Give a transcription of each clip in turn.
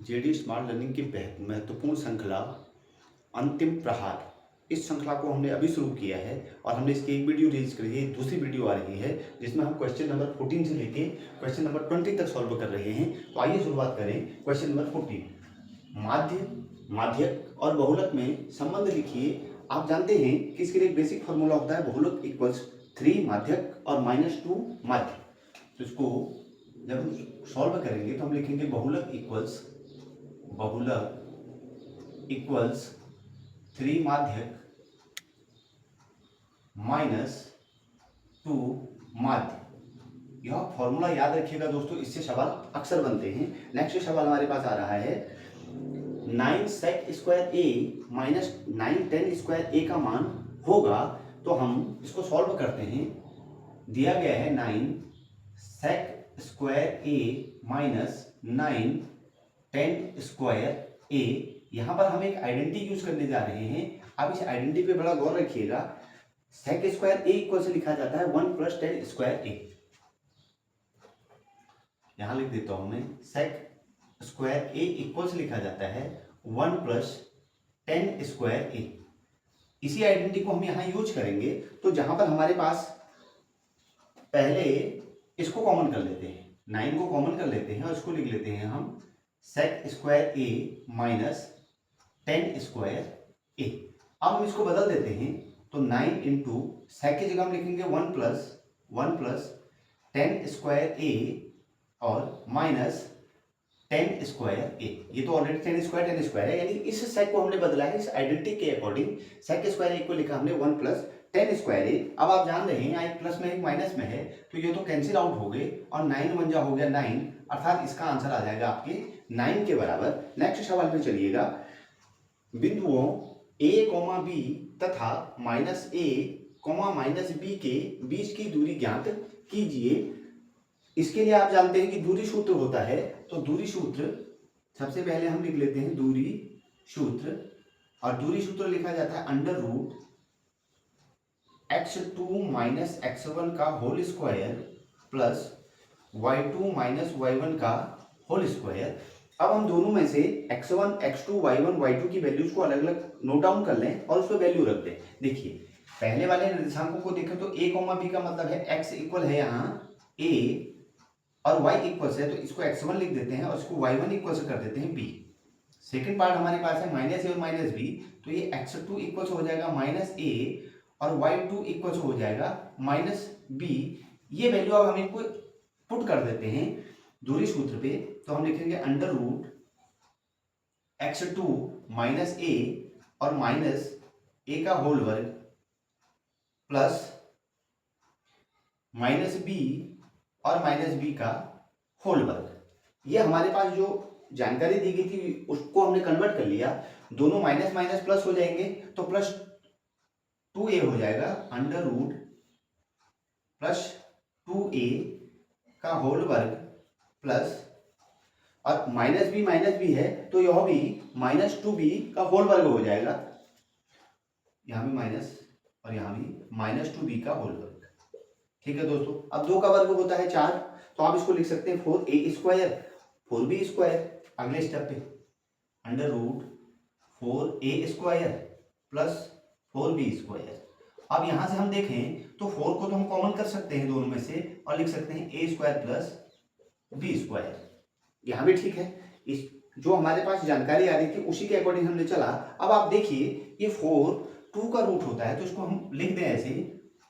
JD smart learning की महत्वपूर्ण श्रृंखला अंतिम प्रहार, इस श्रृंखला को हमने अभी शुरू किया है और हमने इसकी एक वीडियो रिलीज करी है। दूसरी वीडियो आ रही है जिसमें हम क्वेश्चन नंबर 14 से लेके क्वेश्चन नंबर 20 तक सॉल्व कर रहे हैं। तो आइए शुरुआत करें क्वेश्चन नंबर 14। माध्य, माध्यक और बहुलक में संबंध लिखिए। आप जानते हैं कि इसके लिए एक बेसिक फॉर्मूला होता है, बहुलक इक्वल्स 3 माध्यक और -2 माध्य। तो इसको जब हम सॉल्व करेंगे तो हम लिखेंगे बहुलक इक्वल्स 3 माध्यक -2 माध्य। यह फॉर्मूला याद रखिएगा दोस्तों, इससे सवाल अक्सर बनते हैं। नेक्स्ट सवाल हमारे पास आ रहा है 9 sec स्क्वायर ए माइनस 9 tan स्क्वायर ए का मान होगा। तो हम इसको सॉल्व करते हैं। दिया गया है 9 sec स्क्वायर ए माइनस 9 tan स्क्वायर ए। यहां पर हम एक आइडेंटिटी यूज करने जा रहे हैं। आप इस आइडेंटिटी पे बड़ा गौर रखिएगा। sec स्क्वायर ए इक्वल से लिखा जाता है 1 + tan स्क्वायर ए। यहां लिख देता हूं मैं, sec स्क्वायर ए इक्वल से लिखा जाता है 1 + tan स्क्वायर ए। इसी आइडेंटिटी को हम यहां यूज करेंगे। तो जहां पर हमारे पास पहले इसको कॉमन कर लेते हैं, 9 को कॉमन कर लेते हैं और इसको लिख लेते हैं हम sec स्क्वायर ए माइनस tan स्क्वायर ए। अब हम इसको बदल देते हैं तो 9 इंटू sec की जगह हम लिखेंगे 1 + tan स्क्वायर ए और माइनस tan स्क्वायर ए। ये तो ऑलरेडी tan स्क्वायर है, यानी इस sec को हमने बदला है इस आइडेंटिटी के अकॉर्डिंग। sec स्क्वायर ए को लिखा हमने 1 + tan स्क्वायर ए। अब आप जान रहे हैं एक प्लस में एक माइनस में है तो ये तो कैंसिल आउट हो गए और 9 × 1 हो गया 9, अर्थात इसका आंसर आ जाएगा आपके 9 के बराबर। नेक्स्ट सवाल पे चलिएगा। बिंदुओं a, b तथा -a, -b के बीच की दूरी ज्ञात कीजिए। इसके लिए आप जानते हैं कि दूरी सूत्र होता है। तो दूरी सूत्र सबसे पहले हम लिख लेते हैं दूरी सूत्र, और दूरी सूत्र लिखा जाता है √x2 - x1 का whole square plus y2 - y1 का होल स्क्वायर। अब हम दोनों में से x1, x2, y1, y2 की वैल्यूज को अलग अलग नोट डाउन कर लें और उस पर वैल्यू रख दें। देखिए पहले वाले निर्देशांकों को देखें तो a, b का मतलब है x इक्वल है यहाँ a और y इक्वल से, तो इसको x1 लिख देते हैं और इसको y1 इक्वल से कर देते हैं b। सेकेंड पार्ट हमारे पास है -a और -b, तो ये x2 इक्वल से हो जाएगा -a और y2 इक्वल से हो जाएगा -b। ये वैल्यू अब हम इनको पुट कर देते हैं दूरी सूत्र पे। तो हम लिखेंगे √x2 - a और -a का होल वर्ग प्लस -b और -b का होल वर्ग। ये हमारे पास जो जानकारी दी गई थी उसको हमने कन्वर्ट कर लिया। दोनों माइनस माइनस प्लस हो जाएंगे तो +2a हो जाएगा, √+2a का होल वर्ग प्लस, और -b है तो यह भी -2b का होल वर्ग हो जाएगा। यहां भी माइनस और यहां भी -2b का होल वर्ग। ठीक है दोस्तों, अब 2 का वर्ग होता है 4, तो आप इसको लिख सकते हैं 4a² 4b²। अगले स्टेप पे √4a² प्लस 4b²। अब यहां से हम देखें तो 4 को तो हम कॉमन कर सकते हैं दोनों में से और लिख सकते हैं a² प्लस b²। यहां भी ठीक है। इस जो हमारे पास जानकारी आ रही थी उसी के अकॉर्डिंग हमने चला। अब आप देखिए ये 4 2 का रूट होता है, तो इसको हम लिख दें ऐसे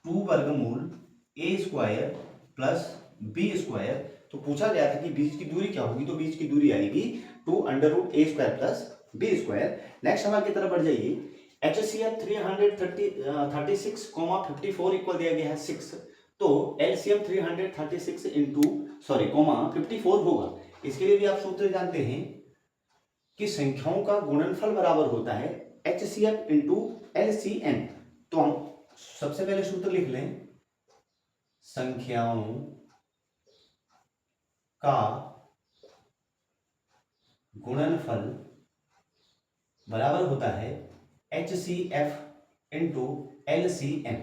2 वर्गमूल a² प्लस b²। तो पूछा गया था कि बीच की दूरी क्या होगी, तो बीच की दूरी आएगी 2 √a² प्लस b²। नेक्स्ट सवाल की तरफ बढ़ जाइए। HCF 336,54 इक्वल दिया गया है 6, तो LCM 336 इंटू 54 होगा। इसके लिए भी आप सूत्र जानते हैं कि संख्याओं का गुणनफल बराबर होता है HCF इंटू LCM। तो हम सबसे पहले सूत्र लिख लें, संख्याओं का गुणनफल बराबर होता है HCF इंटू LCM।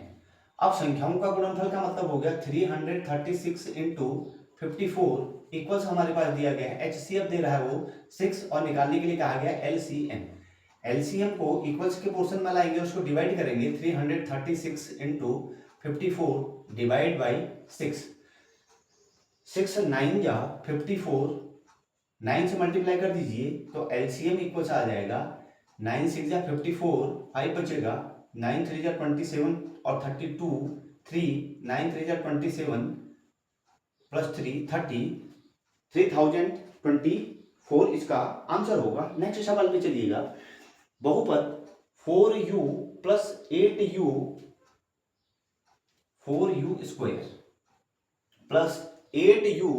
अब संख्याओं का गुणनफल का मतलब हो गया 336 इंटू 54 इक्वल्स हमारे पास दिया गया है, HCF दे रहा है वो 6 और निकालने के लिए कहा गया LCM। LCM को इक्वल्स के पोर्शन में लाएंगे, उसको डिवाइड करेंगे 336 इंटू 54 डिवाइड बाई 6। 6 9 जा 54, 9 से मल्टीप्लाई कर दीजिए तो LCM इक्वल्स आ जाएगा 9 6 जा 54, 5 बचेगा, 9 3 जा 27 और 32, 3 9 3 जा 27 प्लस 3 30, 3024 इसका आंसर होगा। नेक्स्ट सवाल पे चलिएगा, बहुपद 4u plus 8u 4u square plus 8u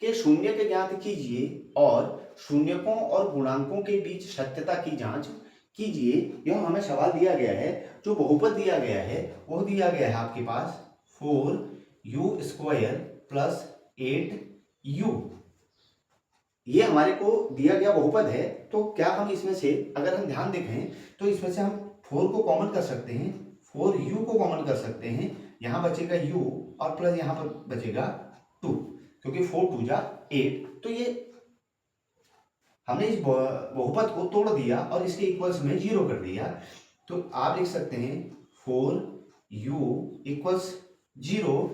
के शून्य के ज्ञात कीजिए और शून्यकों और गुणांकों के बीच सत्यता की जांच कीजिए। यह हमें सवाल दिया गया है, जो बहुपद दिया गया है वो दिया गया है आपके पास 4u स्क्वायर प्लस 8u। ये हमारे को दिया गया बहुपद है, तो क्या हम इसमें से अगर हम ध्यान देखें तो इसमें से हम 4 को कॉमन कर सकते हैं, 4u को कॉमन कर सकते हैं, यहाँ बचेगा u और प्लस यहाँ पर बचेगा 2, क्योंकि 4 2 जा 8। तो ये हमने इस बहुपद को तोड़ दिया और इसके इक्वल्स में 0 कर दिया। तो आप लिख सकते हैं 4u इक्वल्स 0,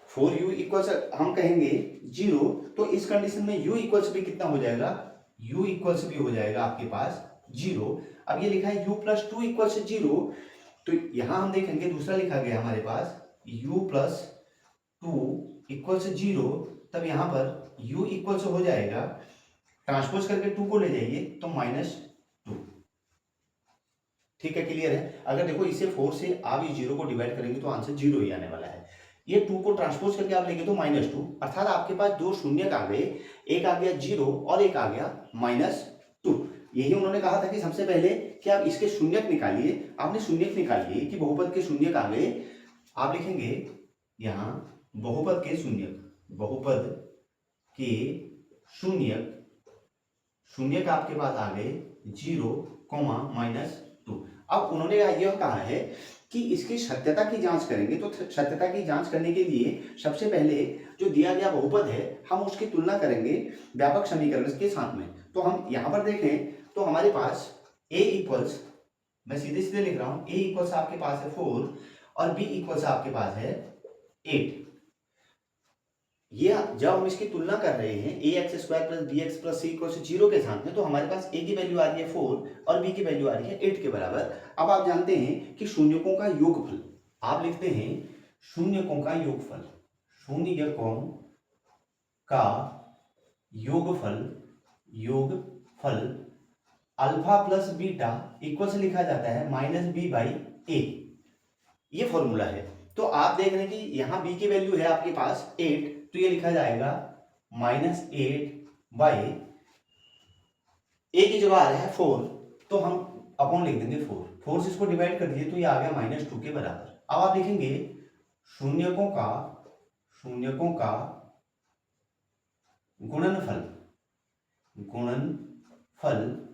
4u इक्वल्स हम कहेंगे 0, तो इस कंडीशन में u इक्वल्स भी कितना हो जाएगा, u इक्वल्स भी हो जाएगा आपके पास 0। अब ये लिखा है u प्लस 2 इक्वल्स 0, तो यहां हम देखेंगे दूसरा लिखा गया हमारे पास u प्लस 2 इक्वल्स 0, तब यहां पर u इक्वल्स हो जाएगा, ट्रांसपोज करके 2 को ले जाइए तो -2। ठीक है, क्लियर है। अगर देखो इसे 4 से आप इस 0 को डिवाइड करेंगे तो आंसर 0 ही आने वाला है। ये 2 को ट्रांसपोज करके आप लेंगे तो -2, अर्थात आपके पास दो शून्य आ गए, एक आ गया 0 और एक आ गया -2। यही उन्होंने कहा था कि सबसे पहले कि आप इसके शून्यक निकालिए। आपने शून्यक निकालिए कि बहुपद के शून्यक आ गए, आप लिखेंगे यहाँ बहुपद के शून्यक, बहुपद के शून्यक, शून्यक आपके पास आ गए 0, -2। अब उन्होंने यह कहा है कि इसकी सत्यता की जांच करेंगे, तो सत्यता की जांच करने के लिए सबसे पहले जो दिया गया बहुपद है हम उसकी तुलना करेंगे व्यापक समीकरण के साथ में। तो हम यहाँ पर देखें तो हमारे पास a इक्वल्स, मैं सीधे सीधे लिख रहा हूँ, a इक्वल्स आपके पास है 4 और b इक्वल्स आपके पास है 8। ये जब हम इसकी तुलना कर रहे हैं ax square plus bx plus c equal 0 के साथ में, तो हमारे पास a की वैल्यू आ रही है 4 और b की वैल्यू आ रही है 8 के बराबर। अब आप जानते हैं कि शून्यकों का योगफल, आप लिखते हैं शून्यकों का योगफल, शून्यकों का योगफल, योगफल अल्फा प्लस बीटा इक्वल से लिखा जाता है -b/a। ये फॉर्मूला है। तो आप देख रहे हैं कि यहाँ b की वैल्यू है आपके पास 8, तो ये लिखा जाएगा -8/a की जगह आ रहा है 4, तो हम अपॉन लिख देंगे 4 से इसको डिवाइड कर दिए तो ये आ गया -2 के बराबर। अब आप लिखेंगे शून्यकों का गुणनफल, गुणनफल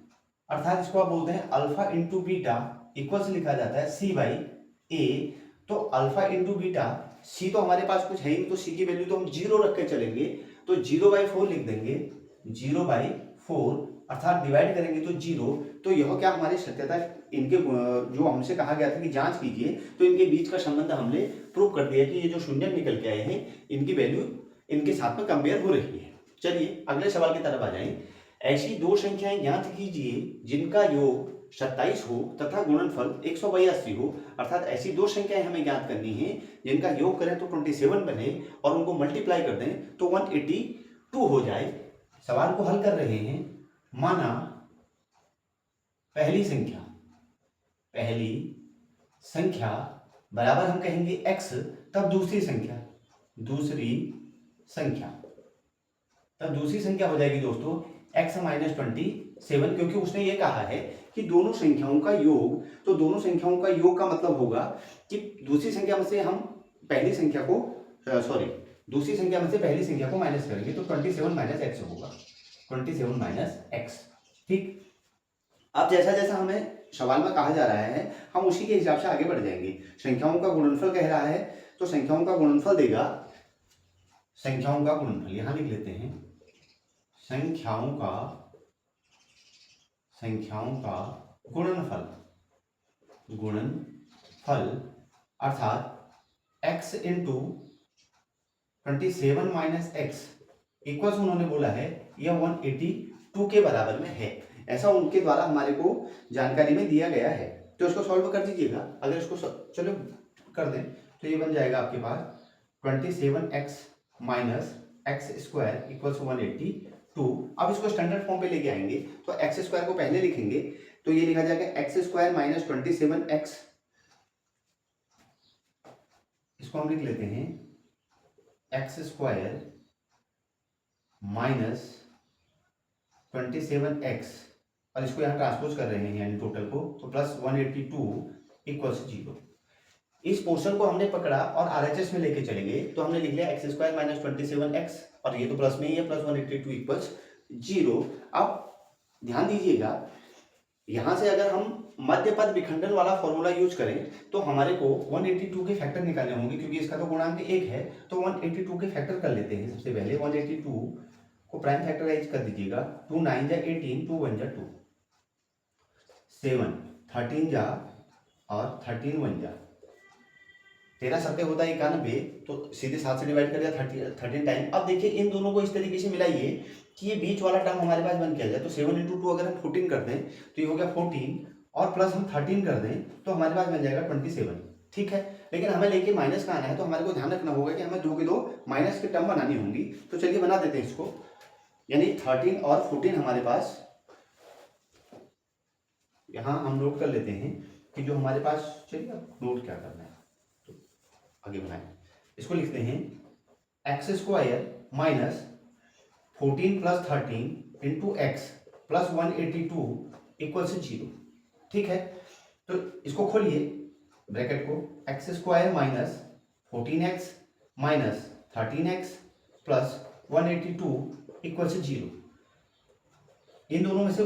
अर्थात इसको आप बोलते हैं अल्फा इंटू बीटा इक्वल से लिखा जाता है c/a। तो अल्फा इंटू बीटा, c तो हमारे पास कुछ है ही नहीं, तो c की वैल्यू तो हम 0 रख के चलेंगे, तो 0/4 लिख देंगे, 0/4 अर्थात डिवाइड करेंगे तो 0। तो यह क्या हमारी सत्यता, इनके जो हमसे कहा गया था कि जांच कीजिए, तो इनके बीच का संबंध हमने प्रूव कर दिया कि ये जो शून्य निकल के आए हैं इनकी वैल्यू इनके साथ में कंपेयर हो रही है। चलिए अगले सवाल की तरफ आ जाएं। ऐसी दो संख्याएं ज्ञात कीजिए जिनका योग 27 हो तथा गुणनफल 182 हो, अर्थात ऐसी दो संख्याएं हमें ज्ञात करनी है जिनका योग करें तो 27 बने और उनको मल्टीप्लाई कर दें तो 182 हो जाए। सवाल को हल कर रहे हैं। माना पहली संख्या बराबर हम कहेंगे x, तब दूसरी संख्या हो जाएगी दोस्तों x -27, क्योंकि उसने ये कहा है कि दोनों संख्याओं का योग, तो दोनों संख्याओं का योग का मतलब होगा कि दूसरी संख्या में से पहली संख्या को माइनस करेंगे तो 27 - x होगा, 27 - x। ठीक, अब जैसा जैसा हमें सवाल में कहा जा रहा है हम उसी के हिसाब से आगे बढ़ जाएंगे। संख्याओं का गुणनफल कह रहा है तो संख्याओं का गुणनफल देगा संख्याओं का गुणनफल, यहां लिख लेते हैं संख्याओं का गुणनफल अर्थात x into 27 minus x equals उन्होंने बोला है यह 182 के बराबर में है, ऐसा उनके द्वारा हमारे को जानकारी में दिया गया है। तो इसको सॉल्व कर दीजिएगा। अगर इसको चलो कर दें तो ये बन जाएगा आपके पास 27x minus x square equals 182। अब इसको स्टैंडर्ड फॉर्म पे लेके आएंगे तो एक्स स्क्वायर को पहले लिखेंगे तो ये लिखा जाएगा एक्स स्क्वायर माइनस 27x, इसको हम लिख लेते हैं एक्स स्क्वायर माइनस 27x और इसको यहाँ ट्रांसपोज कर रहे हैं यानी टोटल को, तो प्लस 182 इक्वल्स 0। इस पोर्शन को हमने पकड़ा और आरएचएस में लेके चलेंगे तो हमने लिख लिया एक्स स्क्वायर माइनस 27x और ये तो प्लस में ही है, प्लस 182 इक्वल्स 0। अब ध्यान दीजिएगा, यहां से अगर हम मध्य पद विखंडन वाला फॉर्मूला यूज करें तो हमारे को 182 के फैक्टर निकालने होंगे, क्योंकि इसका तो गुणांक 1 है। तो 182 के फैक्टर कर लेते हैं। सबसे पहले 182 को प्राइम फैक्टराइज कर दीजिएगा। 2 9 जा 18, 2 1 जा 2, 7 13 जा और 13 1 जा 13 सत्ते होता है 91, तो सीधे 7 से डिवाइड कर दिया 13 टाइम। अब देखिए इन दोनों को इस तरीके से मिलाइए कि ये बीच वाला टर्म हमारे पास बन के आ जाए। तो 7 इंटू 2 अगर हम 14 कर दें तो ये हो गया 14 और प्लस हम 13 कर दें तो हमारे पास बन जाएगा 27। ठीक है, लेकिन हमें लेके माइनस का आना है तो हमारे को ध्यान रखना होगा कि हमें दो के दो माइनस के टर्म बनानी होंगी। तो चलिए बना देते हैं इसको, यानी 13 और 14 हमारे पास यहाँ हम नोट कर लेते हैं कि जो हमारे पास, चलिए अब नोट क्या करना है तो आगे बनाएं। इसको लिखते हैं x square minus 14 plus 13 into x plus 182 equal से 0। ठीक है, तो इसको खोलिए ब्रैकेट को, x square minus 14x minus 13x plus 182 equal से 0। इन दोनों में से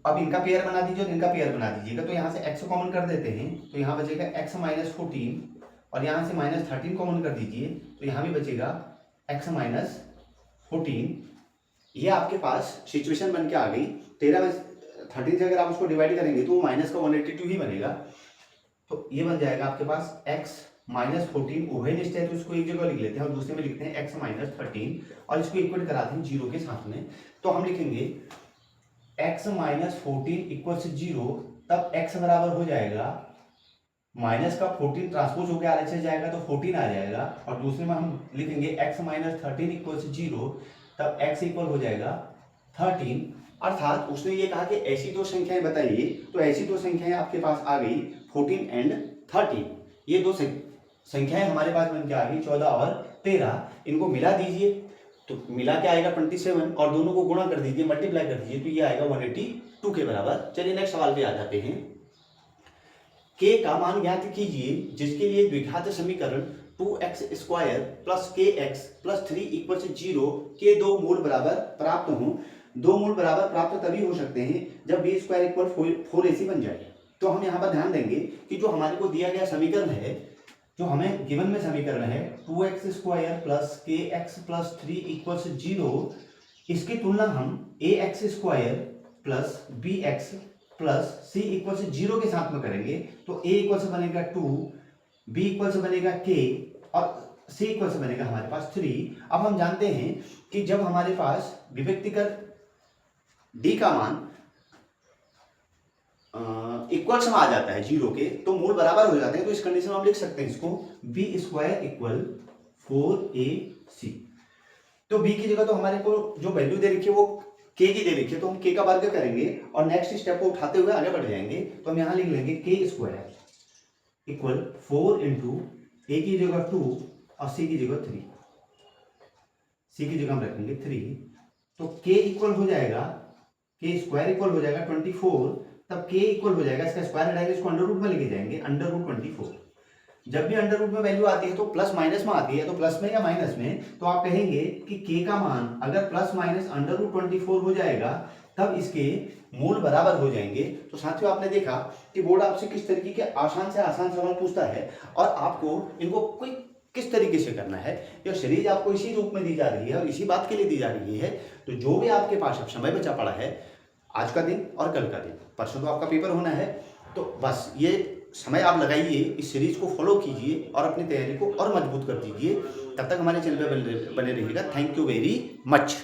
अब इनका पेयर बना दीजिए और इनका पेयर बना दीजिएगा। तो यहाँ से x कॉमन कर देते हैं तो यहाँ बचेगा x माइनस 14 और यहाँ से माइनस 13 कॉमन कर दीजिए तो यहाँ भी बचेगा x माइनस 14। ये आपके पास सिचुएशन बन के आ गई। 13 में 13 से अगर आप उसको डिवाइड करेंगे तो वो माइनस का 182 ही बनेगा। तो ये बन जाएगा आपके पास x माइनस 14 उभय निष्ठ है तो इसको एक जगह लिख लेते हैं और दूसरे में लिखते हैं x माइनस 13 और इसको इक्वल कराते हैं 0 के साथ में। तो हम लिखेंगे x माइनस 14 इक्वल से 0, तब x बराबर हो जाएगा माइनस का 14 ट्रांसपोज होकर आरएचएस जाएगा तो 14 आ जाएगा और दूसरे में हम लिखेंगे x माइनस 13 इक्वल से 0, तब x इक्वल हो जाएगा 13। अर्थात उसने ये कहा कि ऐसी दो संख्याएं बताइए, तो ऐसी दो संख्याएं आपके पास आ गई 14 एंड 13। ये दो संख्याएं हमारे पास बन के आ गई 14 और 13। इनको मिला दीजिए तो मिला के आएगा 27 और दोनों को गुणा कर दीजिए, मल्टीप्लाई कर दीजिए तो ये आएगा 182 के बराबर। चलिए नेक्स्ट सवाल पे आ जाते हैं। k का मान ज्ञात कीजिए जिसके लिए द्विघात समीकरण 2x square plus kx plus 3 equal से 0 के दो मूल बराबर प्राप्त हों। दो मूल बराबर प्राप्त तभी हो सकते हैं जब b स्क्वायर इक्वल 4ac बन जाए। तो हम यहाँ पर ध्यान देंगे कि जो हमारे को दिया गया समीकरण है, जो हमें गिवन में समीकरण है 2x square plus kx plus 3 equal से 0, इसकी तुलना हम ax square plus bx plus c equal से 0 के साथ में करेंगे। तो a इक्वल से बनेगा 2, b इक्वल से बनेगा k और c इक्वल से बनेगा हमारे पास 3। अब हम जानते हैं कि जब हमारे पास विभक्ति कर d का मान इक्वल्स में आ जाता है 0 के, तो मूल बराबर हो जाते हैं। तो इस कंडीशन में हम लिख सकते हैं इसको b स्क्वायर इक्वल 4ac। तो b की जगह तो हमारे को जो वैल्यू दे रखी है वो k की दे रखी है, तो हम k का वर्ग करेंगे और नेक्स्ट स्टेप को उठाते हुए आगे बढ़ जाएंगे। तो हम यहाँ लिख लेंगे k square equal 4 into a की जगह 2 और c की जगह 3, c की जगह हम रखेंगे 3। तो k इक्वल हो जाएगा, k स्क्वायर इक्वल हो जाएगा 24, तब k इक्वल हो जाएगा, इसका स्क्वायर हटाएंगे, इसको अंडर रूट में लेके जाएंगे, अंडर रूट 24। जब भी अंडर रूट में वैल्यू आती है तो प्लस माइनस में आती है, तो प्लस में या माइनस में, तो आप कहेंगे कि k का मान अगर प्लस माइनस अंडर रूट 24 हो जाएगा तब इसके मूल बराबर हो जाएंगे। तो साथियों आपने देखा कि बोर्ड आपसे किस तरीके के आसान से आसान सवाल पूछता है और आपको इनको किस तरीके से करना है। यह सीरीज आपको इसी रूप में दी जा रही है और इसी बात के लिए दी जा रही है। तो जो भी आपके पास अब समय बचा पड़ा है, आज का दिन और कल का दिन, परसों तो आपका पेपर होना है, तो बस ये समय आप लगाइए, इस सीरीज को फॉलो कीजिए और अपनी तैयारी को और मजबूत कर दीजिए। तब तक हमारे चैनल पर बने रहिएगा। Thank you very much.